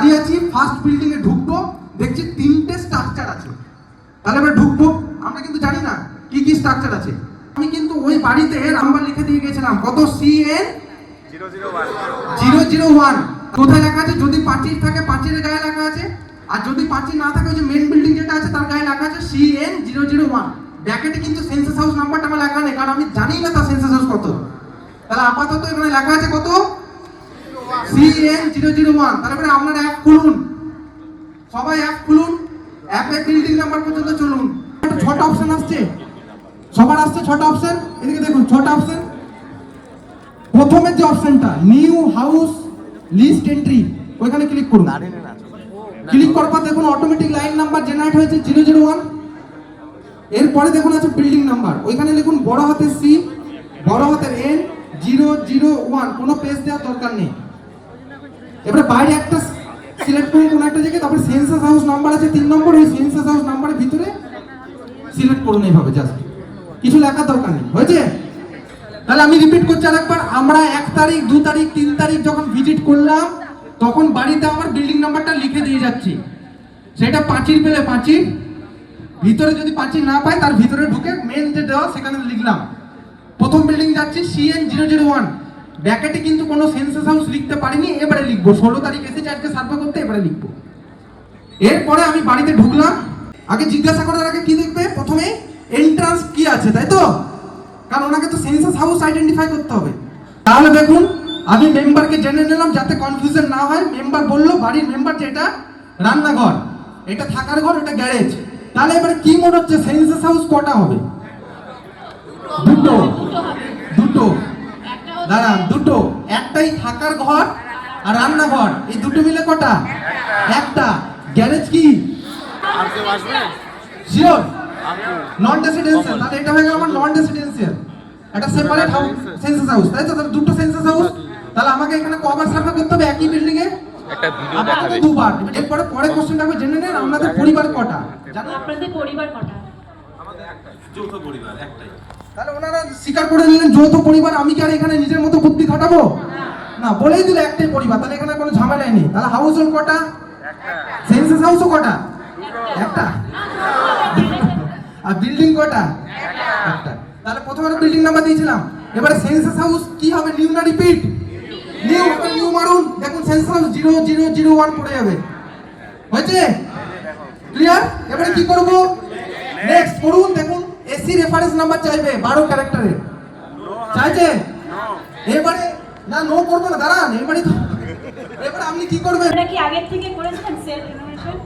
দাঁড়িয়ে আছি, first building এ ঢুকবো, দেখছি 3টে স্ট্রাকচার আছে। তাহলে আমরা ঢুকবো, আমরা কিন্তু জানি না কি কি স্ট্রাকচার আছে। আমি কিন্তু ওই বাড়িতে নাম্বার লিখে দিয়ে গেছিলাম, কত CN 001। কোথায় লেখা আছে? যদি পাঁচিল থাকে পাঁচিলের গায়ে লেখা আছে, আর যদি পাঁচিল না থাকে ওই যে মেন বিল্ডিং যেটা আছে তার গায়ে লেখা আছে CN 001। ব্র্যাকেটে কিন্তু সেন্সাস হাউস নাম্বারটা আমার লেখা নেই, কারণ আমি জানি না তার সেন্সাস হাউস কত। তাহলে আপাতত এখানে লেখা আছে কত? CN 001। তারপরে আপনার অ্যাপ খুলুন, সবাই অ্যাপ খুলুন, অ্যাপে বিল্ডিং নাম্বার পর্যন্ত চলুন। 6টা অপশন আসছে, সবার আসছে 6টা অপশন। এদিকে দেখুন 6টা অপশন। প্রথমের যে অপশনটা নিউ হাউস লিস্ট এন্ট্রি, ওইখানে ক্লিক করুন। ক্লিক করার পর দেখুন অটোমেটিক লাইন নাম্বার জেনারেট হয়েছে 001। এরপরে দেখুন আছে বিল্ডিং নাম্বার, ওইখানে লিখুন বড় হাতের C, বড় হাতের N 001। কোনো পেজ দেওয়ার দরকার নেই। এবারে বাইরে একটা সিলেক্ট করুন কোন একটা জায়গায়, তারপরে সেন্সাস হাউস নাম্বার আছে 3 নম্বর, ওই সেন্সাস হাউস নাম্বারের ভিতরে সিলেক্ট করুন এইভাবে, জাস্ট কিছু লেখার দরকার নেই। হয়েছে? তাহলে আমি রিপিট করছি আরেকবার। আমরা 1 তারিখ 2 তারিখ 3 তারিখ যখন ভিজিট করলাম তখন বাড়িতে আমার বিল্ডিং নাম্বারটা লিখে দিয়ে যাচ্ছি। সেটা পাঁচিল পেলে পাঁচিল, ভিতরে যদি পাঁচিল না পাই তার ভিতরে ঢুকে মেন যে দেওয়া সেখানে লিখলাম। প্রথম বিল্ডিং যাচ্ছি CN 001, ব্র্যাকেটে কিন্তু কোনো সেন্সাস হাউস লিখতে পারিনি, এবারে লিখবো। 16 তারিখ এসেছে আজকে সার্ভে করতে, এবারে লিখবো। এরপরে আমি বাড়িতে ঢুকলাম, আগে জিজ্ঞাসা করার আগে কি দেখবে? প্রথমে এন্ট্রান্স কি আছে, তাই তো? কারণ ওনাকে তো সেন্সাস হাউস আইডেন্টিফাই করতে হবে। তাহলে দেখুন আমি মেম্বারকে জেনে নিলাম যাতে কনফিউশন না হয়। মেম্বার বললো বাড়ির মেম্বার যে এটা রান্নাঘর, এটা থাকার ঘর, এটা গ্যারেজ। তাহলে এবারে কি মনে হচ্ছে সেন্সাস হাউস কটা হবে? দুটো। দাঁড়ান, দুটো। একটাই থাকার ঘর আর রান্নাঘর, এই দুটো মিলে কটা? একটা। গ্যারেজ কি শিওর? নন রেসিডেন্সিয়াল। তাহলে এটা হয়ে গেল আমার নন রেসিডেন্সিয়াল, এটা সেপারেট হাউস সেন্সাস হাউস, তাই তো? তাহলে দুটো সেন্সাস হাউস। তাহলে আমাকে এখানে কবার সার্ভে করতে হবে একই বিল্ডিং এ? একটা ভিডিও দেখাবে দুবার। এরপরে পরে কোশ্চেনটা আমি জেনে নেন, আপনাদের পরিবার কটা? জানেন আপনাদের পরিবার কটা? আমাদের একটা যৌথ পরিবার, একটাই। তাহলে ওনারা স্বীকার করে নিলেন যৌথ পরিবার। আমি কি আর এখানে নিজের মতো বুদ্ধি খাটাবো? না, বলেই দিল একটাই পরিবার, তাহলে এখানে কোনো ঝামেলাই নেই। তাহলে হাউস হোল্ড কটা? সেন্সাস হাউসও কটা? একটা। আর বিল্ডিং কটা? একটা। তাহলে প্রথমে বিল্ডিং নাম্বার দিয়েছিলাম, এবারে সেন্সাস হাউস কি হবে? নিউ না রিপিট? নিউ। নিউ মারুন, দেখুন সেন্সাস হাউস 0001 পড়ে যাবে। হয়েছে? ক্লিয়ার? এবারে কি করব? নেক্সট করুন। দেখুন এসি রেফারেন্স নাম্বার চাইবে 12 ক্যারেক্টারের, চাইছে? এবারে না, নো করবো না, দাঁড়ান। এবারে আপনি কি করবেন? আপনারা কি আগে থেকে করেছেন সেলফ ইনোভেশন?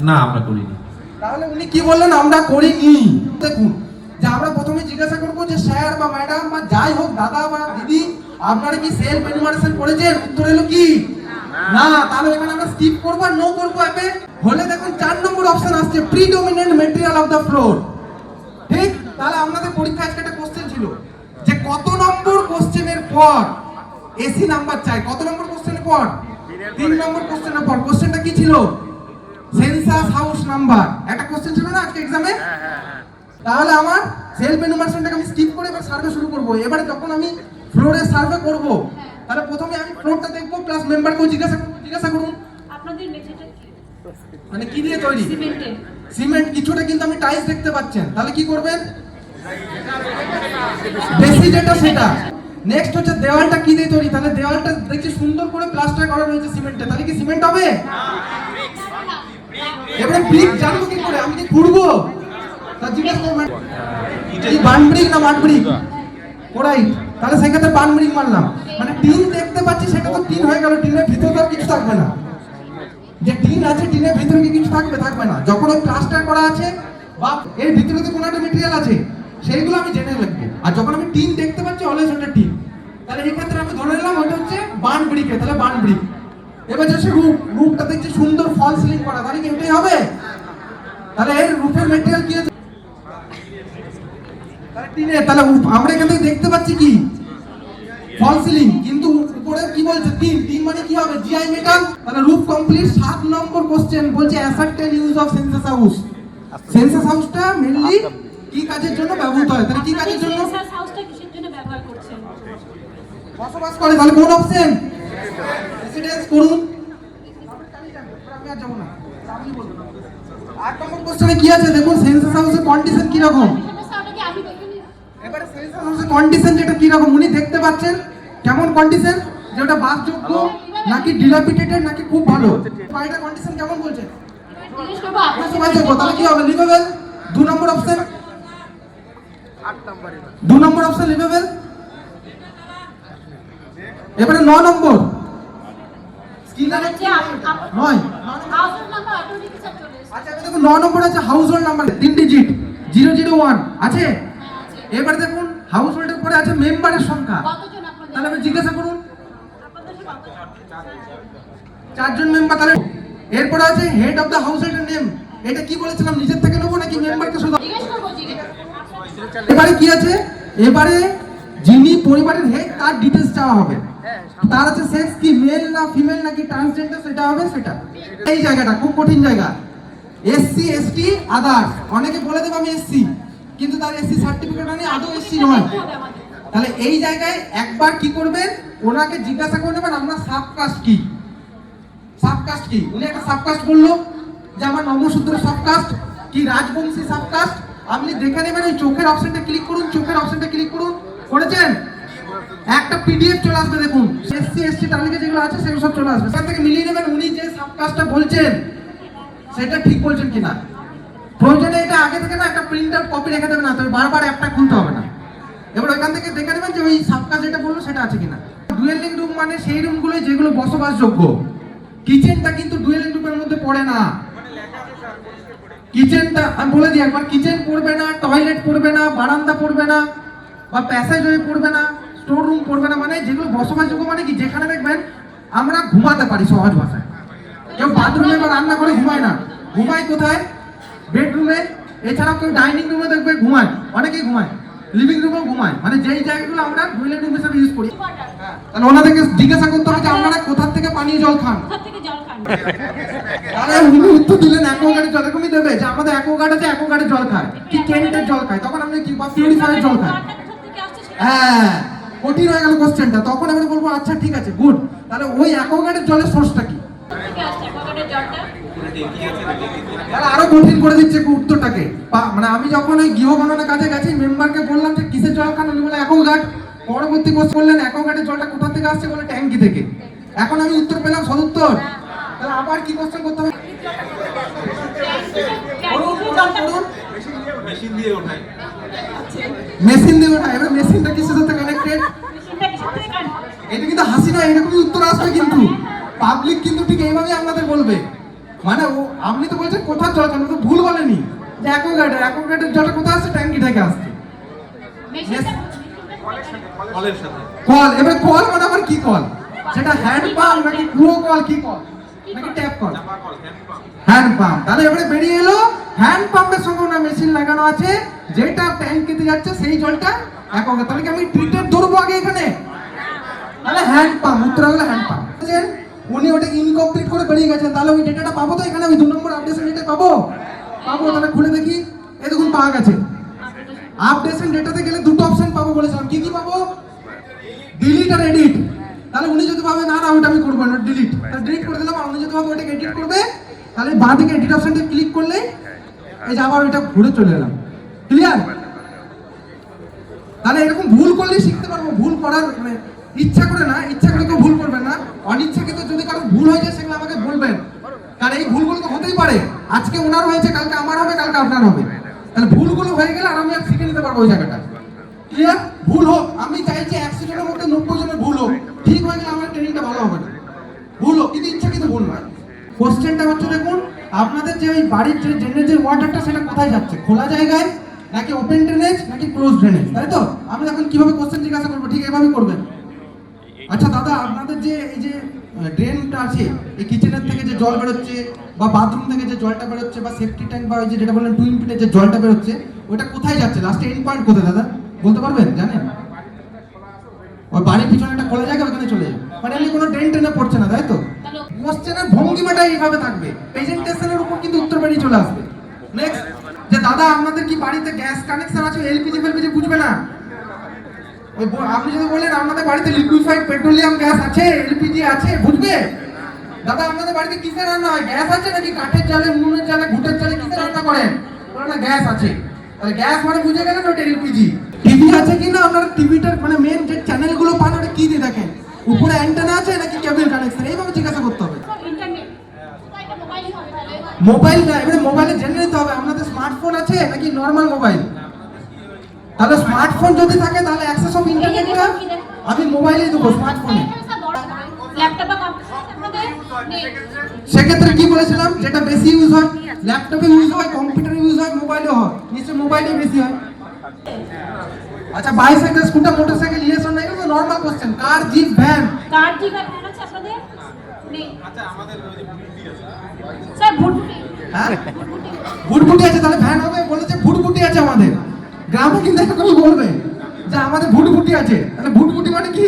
না, আমরা করিনি। তাহলে উনি কি বললেন? আমরা করিনি। দেখুন যে আমরা প্রথমে জিজ্ঞাসা করবো যে স্যার বা ম্যাডাম বা যাই হোক, দাদা বা দিদি, আপনারা কি সেলফ এনুমারেশন করেছেন? উত্তর এলো কি না। তাহলে এখানে আমরা স্কিপ করবো আর নো করবো অ্যাপে। হলে দেখুন 4 নম্বর অপশন আসছে predominant material of the floor. ঠিক? তাহলে আপনাদের পরীক্ষা আজকে একটা কোশ্চেন ছিল যে কত নম্বর কোশ্চেনের পর এসি নাম্বার চাই? কত নম্বর কোশ্চেনের পর? 3 নম্বর কোশ্চেনের পর। কোশ্চেনটা কি ছিল? Census house number. একটা কোশ্চেন ছিল না আজকে এক্সামে? তাহলে আমার সেলফ এনুমারেশনটাকে আমি স্কিপ করে এবার সার্ভে শুরু করব। এবারে যখন আমি ফ্লোরে সার্ভে করব, তাহলে প্রথমে আমি ফ্লোরটা দেখব প্লাস মেম্বারকেও জিজ্ঞাসা করুন আপনাদের মেঝেটা কি? মানে কি দিয়ে তৈরি? সিমেন্টের। সিমেন্ট। কিছুটা কিন্তু আমি টাইলস দেখতে পাচ্ছেন। তাহলে কি করবেন? বেশি যেটা সেটা। নেক্সট হচ্ছে দেওয়ালটা কি দিয়ে তৈরি? তাহলে দেওয়ালটা দেখছি সুন্দর করে প্লাস্টার করা রয়েছে সিমেন্টে, তাহলে কি সিমেন্ট হবে? এবারে ব্রিক জানবো কি করে? আমি কি খুঁড়বো? তা জিজ্ঞাসা করবেন এই বান ব্রিক না মাড ব্রিক? ওরাই। তাহলে সেক্ষেত্রে বান ব্রিক মারলাম। মানে টিন দেখতে পাচ্ছি, সেটা তো টিন হয়ে গেল, টিনের ভিতরে তো কিছু থাকবে না। যে টিন আছে টিনের ভিতরে কি কিছু থাকবে না। যখন ওই প্লাস্টার করা আছে বা এর ভিতরে তো কোনো একটা মেটেরিয়াল আছে, সেইগুলো আমি জেনে রাখবো। আর যখন আমি টিন দেখতে পাচ্ছি অলওয়েজ ওটা টিন। তাহলে এই ক্ষেত্রে আমি ধরে নিলাম ওটা হচ্ছে বান ব্রিকে, তাহলে বান ব্রিক। এবার হচ্ছে রুফটা দেখছি সুন্দর ফল সিলিং করা, তাহলে কি এটাই হবে? তাহলে এর রুফের মেটেরিয়াল কি আছে? তাহলে টিনের। তাহলে আমরা এখান থেকে দেখতে পাচ্ছি কি? ফল সিলিং, কিন্তু উপরে কি বলছে? টিন। টিন মানে কি হবে? GI metal. তাহলে রুফ কমপ্লিট। 7 নম্বর কোশ্চেন বলছে ascertain use of census house. Census হাউসটা মেইনলি কি কাজের জন্য ব্যবহৃত হয়? তাহলে কি কাজের জন্য? সেন্সাস হাউসটা কিসের জন্য ব্যবহার করছেন? বসবাস করে। তাহলে কোন অপশন? রেসিডেন্স করুন। কোশ্চেনে কি আছে দেখুন, সেন্সাস হাউসের কন্ডিশন কি রকম। ওটাকে আমি দেখিনি। এবারে সেন্সাস হাউসের কন্ডিশন যেটা কি রকম উনি দেখতে পাচ্ছেন, কেমন কন্ডিশন, যে ওটা বাসযোগ্য নাকি ডিলাপিটেটেড নাকি খুব ভালো, বাড়িটা কন্ডিশন কেমন বলছেন? জিজ্ঞেস করবো আপনার সবাই যোগ্য, তাহলে কি হবে? লিভেবল। 2 নম্বর অপশন, 2 নম্বর অপশন লিভেবল। এবারে 9 নম্বর নয়। হাউসের নাম্বার অটোমেটিক চলে এসেছে। আচ্ছা এবার দেখুন 9 নম্বর আছে হাউস হোল্ড নাম্বার 3 ডিজিট 001 আছে। এবার দেখুন হাউস হোল্ডের পরে আছে মেম্বারের সংখ্যা, কতজন আপনাদের? তাহলে আমি জিজ্ঞাসা করুন। আপনাদের কতজন? 4 জন মেম্বার। তাহলে এরপরে আছে হেড অফ দ্য হাউস হোল্ডের নেম, এটা কি বলেছিলাম, নিজের থেকে নেবো নাকি মেম্বারকে শুধু? জিজ্ঞেস করবো, জিজ্ঞেস। এবারে কি আছে, এবারে যিনি পরিবারের হেড তার ডিটেইলস চাওয়া হবে, তার আছে সেক্স কি মেল না ফিমেল নাকি ট্রান্সজেন্ডার সেটা হবে সেটা। এই জায়গাটা খুব কঠিন জায়গা, এসসি এসটি আদার্স। অনেকে বলে দেবে আমি এসসি, কিন্তু তার এসসি সার্টিফিকেট নেই, আদৌ এসসি নয়। তাহলে এই জায়গায় একবার কি করবেন, ওনাকে জিজ্ঞাসা করে নেবেন আপনার সাবকাস্ট কি, সাবকাস্ট কি। উনি একটা সাবকাস্ট বললো যে আমার নমশূদ্র সাবকাস্ট কি রাজবংশী সাবকাস্ট, আপনি দেখে নেবেন। ওই চোখের অপশনটা ক্লিক করুন, চোখের অপশনটা ক্লিক করুন, করেছেন? একটা পিডিএফ চলে আসবে দেখুন, এসসি এসটি তালিকা যেগুলো আছে সেগুলো সব চলে আসবে, সেখান থেকে মিলিয়ে নেবেন উনি যে সাবকাস্টটা বলছেন সেটা ঠিক বলছেন কিনা। প্রয়োজনে এটা আগে থেকে না একটা প্রিন্ট আউট কপি রেখে দেবেন, না তবে বারবার অ্যাপটা খুলতে হবে না। এবার ওইখান থেকে দেখে নেবেন যে ওই সাবকাস্ট যেটা বললো সেটা আছে কিনা। ডুয়েলিং রুম মানে সেই রুমগুলো যেগুলো বসবাসযোগ্য, কিচেনটা কিন্তু ডুয়েলিং রুমের মধ্যে পড়ে না। কিচেনটা আমি বলে দিই একবার, কিচেন পড়বে না, টয়লেট পড়বে না, বারান্দা পড়বে না, বা প্যাসেজওয়ে পড়বে না, স্টোর রুম পড়বে না। মানে যেগুলো বসবাসযোগ্য মানে কি, যেখানে দেখবেন আমরা ঘুমাতে পারি সহজ ভাষায়। কেউ বাথরুমে বা রান্না করে ঘুমায় না, ঘুমায় কোথায়? বেডরুমে। এছাড়াও কেউ ডাইনিং রুমে দেখবে ঘুমায়, অনেকেই ঘুমায়, লিভিং রুমেও ঘুমায়, মানে যেই জায়গাগুলো আমরা ডুয়েলিং রুম হিসেবে ইউজ করি। তাহলে ওনাদেরকে জিজ্ঞাসা করতে হবে যে আপনারা কোথা থেকে পানীয় জল খান। কোথা থেকে জল খান? তাহলে উনি উত্তর দিলেন অ্যাকোয়াগার্ডের জল। এরকমই দেবে যে আমাদের অ্যাকোয়াগার্ড আছে, অ্যাকোয়াগার্ডের জল খায়, কি কেন্টের জল খায়, তখন আপনি কি বা পিউরিফায়ার জল খায়। জলটা কোথা থেকে আসছে সেটা? হ্যাঁ, কঠিন হয়ে গেল কোশ্চেনটা। তখন আমরা বলবো আচ্ছা ঠিক আছে গুড, তাহলে ওই অ্যাকোয়াগার্ডের জলের সোর্সটা কি? কোথা থেকে আসছে অ্যাকোয়াগার্ডের জলটা? তাহলে আরো কঠিন করে দিচ্ছে উত্তরটাকে। মানে আমি যখন ওই গৃহ গণনার কাছে গেছি, মেম্বারকে বললাম যে কিসের জল খান, উনি বলে অ্যাকোয়াগার্ড। পরবর্তী কোশ্চেন বললেন অ্যাকোয়াগার্ডের জলটা কোথা থেকে আসছে, বলে ট্যাঙ্কি থেকে। এখন আমি উত্তর পেলাম সদুত্তর। তাহলে আবার কি কোশ্চেন করতে হবে? করুন, করুন, করুন। মেশিন দিয়ে ওঠাই। মেশিন দিয়ে ওঠা। এবার মেশিনটা কিসের সাথে কানেক্টেড? মেশিনটা কিসের থেকে খান? এটা কিন্তু হাসি নয়, এরকমই উত্তর আসবে কিন্তু পাবলিক কিন্তু ঠিক এইভাবেই আপনাদের বলবে। মানে ও আপনি তো বলছেন কোথার জল খান, তো ভুল বলেনি যে অ্যাকোয়াগার্ডের জলটা কোথায় আসছে, ট্যাঙ্কি থেকে আসছে। মেশিনটা কলের সাথে। কল, এবার কল মানে আবার কি কল, সেটা হ্যান্ড পাম্প নাকি কুয়ো কল, কি কল নাকি ট্যাপ কল? চাপা call, hand pump. Hand pump. তাহলে এবারে বেরিয়ে এলো হ্যান্ড পাম্পের সঙ্গে ওনার মেশিন লাগানো আছে, যেটা ট্যাঙ্কিতে যাচ্ছে সেই জলটা অ্যাকোয়াগার্ড। তাহলে কি আমি ট্রিটেড ধরবো আগে এখানে? তাহলে হ্যান্ড পাম্প, উত্তর হলো হ্যান্ড পাম্প। উনি ওটা ইনকমপ্লিট করে বেরিয়ে গেছেন, তাহলে ওই ডেটাটা পাবো তো এখানে? আমি 2 নম্বর আপডেশন ডেটা পাবো? পাবো। তাহলে খুলে দেখি, এই দেখুন পাওয়া গেছে। আপডেশন ডেটাতে গেলে দুটো অপশন পাবো বলেছিলাম, কি কি পাবো? ডিলিট আর এডিট। তাহলে উনি যদি ভাবে না না ওটা আমি করবো না, ডিলিট, তাহলে ডিলিট করে দিলাম। আর উনি যদি ভাবে ওটাকে এডিট করবে, তাহলে বাঁ দিকে এডিট অপশনটা ক্লিক করলে এই যে আবার ওইটা ঘুরে চলে এলাম। ক্লিয়ার? তাহলে এরকম ভুল করলেই শিখতে পারবো। ভুল করার মানে ইচ্ছা করে না, ইচ্ছা করে কেউ ভুল করবেন না, অনিচ্ছাকৃত যদি কারো ভুল হয়ে যায় সেগুলো আমাকে বলবেন, কারণ এই ভুলগুলো তো হতেই পারে। আজকে ওনার হয়েছে, কালকে আমার হবে, কালকে আপনার হবে। তাহলে ভুলগুলো হয়ে গেলে আর আমি আর শিখে নিতে পারবো ওই জায়গাটা। ক্লিয়ার? ভুল হোক, আমি চাইছি 100 জনের মধ্যে 90 জনের ভুল হোক, ঠিক হয়ে গেলে আমার ট্রেনিংটা ভালো হবে না। ভুল হোক, কিন্তু ইচ্ছাকৃত ভুল নয়। কোশ্চেনটা হচ্ছে দেখুন, আপনাদের যে ওই বাড়ির যে ড্রেনেজের ওয়াটারটা সেটা কোথায় যাচ্ছে, খোলা জায়গায় নাকি ওপেন ড্রেনেজ নাকি ক্লোজ ড্রেনেজ, তাই তো? আমি এখন কিভাবে কোশ্চেন জিজ্ঞাসা করবো, ঠিক এভাবে করবেন। আচ্ছা দাদা, আপনাদের যে এই যে ড্রেনটা আছে, এই কিচেনের থেকে যে জল বেরোচ্ছে বা বাথরুম থেকে যে জলটা বেরোচ্ছে বা সেফটি ট্যাঙ্ক বা ওই যে যেটা বললেন টুইন পিটে যে জলটা বেরোচ্ছে, ওটা কোথায় যাচ্ছে, লাস্টে এন্ড পয়েন্ট কোথায় দাদা বলতে পারবেন? জানেন? ওই বাড়ির পিছনে একটা খোলা জায়গা, ওখানে চলে যাবে, মানে এমনি কোনো ড্রেন টেনে পড়ছে না, তাই তো? কোশ্চেনের ভঙ্গিমাটা এইভাবে থাকবে, প্রেজেন্টেশনের উপর কিন্তু উত্তর বেরিয়ে চলে আসবে। নেক্সট, যে দাদা আপনাদের কি বাড়িতে গ্যাস কানেকশন আছে, এলপিজি ফেলপিজি বুঝবে না। আপনি যদি বলেন আপনাদের বাড়িতে লিকুইফাইড পেট্রোলিয়াম গ্যাস আছে, এলপিজি আছে, বুঝবে? দাদা আপনাদের বাড়িতে কিসের রান্না হয়? গ্যাস আছে নাকি কাঠের জালে, উনুনের জালে, ঘুটের জালে কিসের রান্না করেন? বলে না গ্যাস আছে। তাহলে গ্যাস মানে বুঝে গেলেন ওটা এলপিজি। টিভি আছে কি না আপনার? টিভিটার মানে মেন যে চ্যানেলগুলো পান ওটা কি দিয়ে দেখেন? উপরে অ্যান্টেনা আছে নাকি কেবল কানেকশন? এইভাবে জিজ্ঞাসা করতে হবে। ইন্টারনেট এটা মোবাইলই হবে তাহলে। মোবাইল না, এবারে মোবাইলে জেনে নিতে হবে আপনাদের স্মার্টফোন আছে নাকি নর্মাল মোবাইল। তাহলে স্মার্টফোন যদি থাকে তাহলে অ্যাক্সেস অফ ইন্টারনেটটা আমি মোবাইলেই দেবো, স্মার্টফোনে। ল্যাপটপ বা কম্পিউটার আপনাদের নেই। সেক্ষেত্রে কি বলেছিলাম, যেটা বেশি ইউজ হয় ল্যাপটপে ইউজ হয়, কম্পিউটারে ইউজ হয়, মোবাইলেও হয়, নিশ্চয়ই মোবাইলে বেশি হয়। আচ্ছা bicycle, scooter, motorcycle yes or no? Normal question. Car, jeep, van. Car ঠিক আছে আছে আপনাদের নেই। আচ্ছা আমাদের ওই যে বুদ্ধি আছে। স্যার ভুটভুটি হ্যাঁ ভুটভুটি আছে, তাহলে ভ্যান হবে। বলেছে ভুটভুটি আছে আমাদের গ্রামে, কিন্তু এরকমই বলবে যে আমাদের ভুটভুটি আছে। তাহলে ভুটভুটি মানে কি?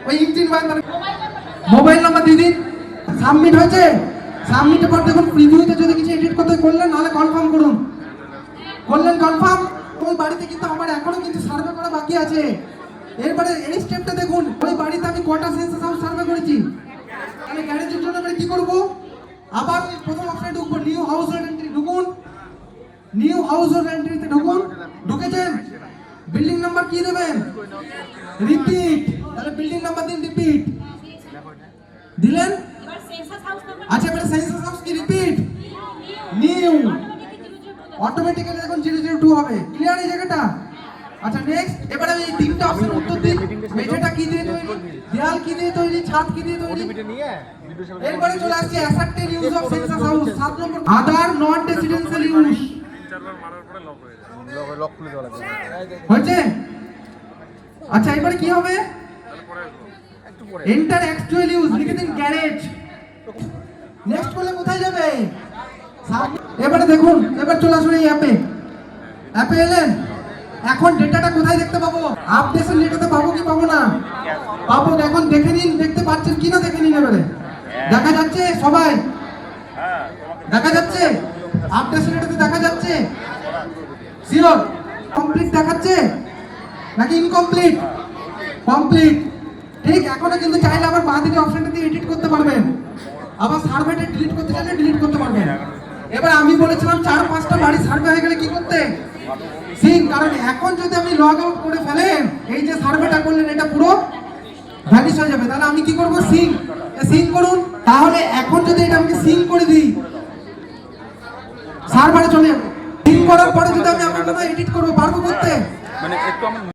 ওই ইঞ্জিন ভ্যান। মোবাইল নাম্বার দিয়ে দিন। সাবমিট হয়েছে? সাবমিটের পর দেখুন প্রিভিউতে যদি কিছু এডিট করতে করলেন, নাহলে কনফার্ম করুন। করলেন কনফার্ম। ওই বাড়িতে কিন্তু আমার এখনো কিন্তু সার্ভে করা বাকি আছে। এরপরে এই স্টেপটা দেখুন, ওই বাড়িতে আমি কটা সেন্সাস হাউস সার্ভে করেছি। তাহলে গ্যারেজের জন্য আমরা কি করব? আবার ওই প্রথম অপশনে ঢুকবো, নিউ হাউস হোল্ড এন্ট্রি ঢুকুন। নিউ হাউস হোল্ড এন্ট্রিতে ঢুকুন। ঢুকেছেন? বিল্ডিং নাম্বার কি দেবেন? রিপিট। তাহলে বিল্ডিং নাম্বার দিন, রিপিট দিলেন। এবার সেন্সাস হাউস নাম্বার আচ্ছা এবারে সেন্সাস হাউস কি রিপিট? নিউ। অটোমেটিক্যালি এখন 002 হবে। ক্লিয়ার এই জায়গাটা? আচ্ছা নেক্সট। এবারে এই তিনটা অপশন উত্তর দিন। মেঝেটা কি দিয়ে তৈরি? দেয়াল কি দিয়ে তৈরি? ছাদ কি দিয়ে তৈরি? এরপরে চলে আসছে asserted use of census house. 7 number other non residential use. হয়েছে? আচ্ছা এবারে কি হবে? Enter actual use. লিখে দিন গ্যারেজ। নেক্সট করলে কোথায় যাবে? এবারে দেখুন, এবার চলে আসুন এই অ্যাপে। অ্যাপে এলেন, এখন ডেটাটা কোথায় দেখতে পাবো? আপডেশন ডেটাতে পাবো কি পাবো না? পাবো। এখন দেখে নিন, দেখতে পাচ্ছেন কি না দেখে নিন। এবারে দেখা যাচ্ছে সবাই? দেখা যাচ্ছে? আপডেশন ডেটাতে দেখা যাচ্ছে? শিওর? কমপ্লিট দেখাচ্ছে নাকি ইনকমপ্লিট? কমপ্লিট। ঠিক। এখনো কিন্তু চাইলে আবার বাঁ দিকে অপশনটা দিয়ে এডিট করতে পারবেন। আবার সার্ভেটা ডিলিট করতে চাইলে ডিলিট করতে পারবেন। এবার আমি বলেছিলাম 4-5টা বাড়ি সার্ভে হয়ে গেলে কি করতে? সিং। কারণ এখন যদি আমি লগ আউট করে ফেলেন, এই যে সার্ভেটা করলেন এটা পুরো ভ্যানিশ হয়ে যাবে। তাহলে আমি কি করব? সিং। সিং করুন। তাহলে এখন যদি এটা আমি সিং করে দিই, সার্ভারে চলে যাবে। সিং করার পরে যদি আমি আমার এডিট করবো, পারবো করতে? মানে একটু আমার